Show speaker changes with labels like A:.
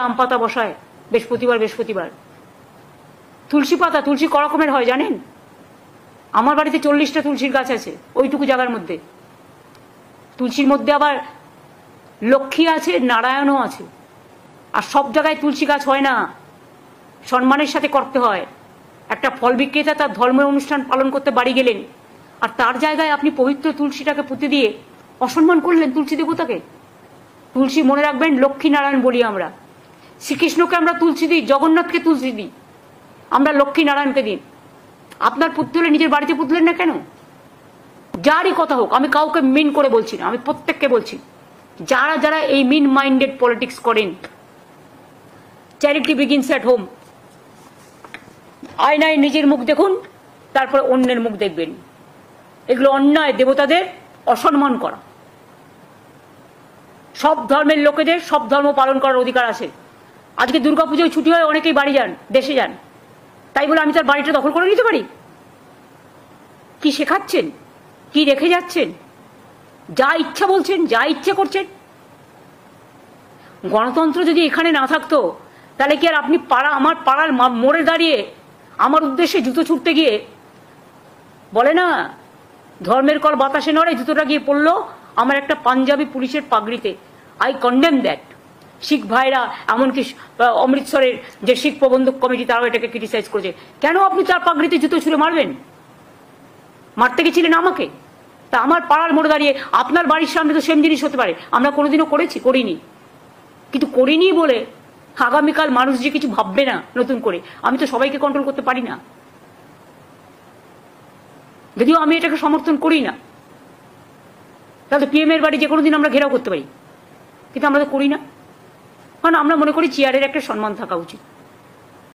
A: আম পাতা বসায় বৃহস্পতিবার বৃহস্পতিবার। তুলসী পাতা, তুলসী ক রকমের হয় জানেন? আমার বাড়িতে 40টা তুলসীর গাছ আছে ওইটুকু জায়গার মধ্যে। তুলসীর মধ্যে আবার লক্ষ্মী আছে, নারায়ণও আছে। আর সব জায়গায় তুলসী গাছ হয় না, সম্মানের সাথে করতে হয়। একটা ফল বিক্রেতা তার ধর্মের অনুষ্ঠান পালন করতে বাড়ি গেলেন, আর তার জায়গায় আপনি পবিত্র তুলসীটাকে পুঁতে দিয়ে অসম্মান করলেন তুলসী দেবতাকে। তুলসী মনে রাখবেন লক্ষ্মী নারায়ণ বলি আমরা। শ্রীকৃষ্ণকে আমরা তুলসী দিই, জগন্নাথকে তুলসী দিই, আমরা লক্ষ্মী নারায়ণকে দিই। আপনার পুঁততে হলে নিজের বাড়িতে পুঁতলেন না কেন? যারই কথা হোক, আমি কাউকে মিন করে বলছি না, আমি প্রত্যেককে বলছি, যারা যারা এই মিন মাইন্ডেড পলিটিক্স করেন, চ্যারিটি বিগিনস অ্যাট হোম। আয়নায় নিজের মুখ দেখুন, তারপরে অন্যের মুখ দেখবেন। এগুলো অন্যায়, দেবতাদের অসম্মান করা। সব ধর্মের লোকেদের সব ধর্ম পালন করার অধিকার আছে। আজকে দুর্গাপুজোয় ছুটি হয়, অনেকেই বাড়ি যান, দেশে যান, তাই বলে আমি তার বাড়িটা দখল করে নিতে পারি? কি শেখাচ্ছেন, কি রেখে যাচ্ছেন? যা ইচ্ছা বলছেন, যা ইচ্ছে করছেন। গণতন্ত্র যদি এখানে না থাকতো, তাহলে কি আর আপনি আমার পাড়ার মোড়ে দাঁড়িয়ে আমার উদ্দেশ্যে জুতো ছুটতে গিয়ে বলে না ধর্মের কল বাতাসে নড়ে, জুতোটা গিয়ে পড়লো আমার একটা পাঞ্জাবি পুলিশের পাগড়িতে। I condemn that. শিখ ভাইরা, এমনকি অমৃতসরের যে শিখ প্রবন্ধক কমিটি, তারাও এটাকে ক্রিটিসাইজ করেছে। কেন আপনি তার পাগড়িতে জুতো ছুঁড়ে মারবেন? মারতে গেছিলেন আমাকে? তা আমার পাড়ার মোড়ে দাঁড়িয়ে আপনার বাড়ির সামনে তো সেম জিনিস হতে পারে। আমরা কোনোদিনও করেছি? করিনি। কিন্তু করিনি বলে আগামীকাল মানুষ যে কিছু ভাববে না নতুন করে, আমি তো সবাইকে কন্ট্রোল করতে পারি না, যদিও আমি এটাকে সমর্থন করি না। তাহলে পিএম এর বাড়ি যে কোনো দিন আমরা ঘেরাও করতে পারি, কিন্তু আমরা তো করি না, কারণ আমরা মনে করি চেয়ারের একটা সম্মান থাকা উচিত।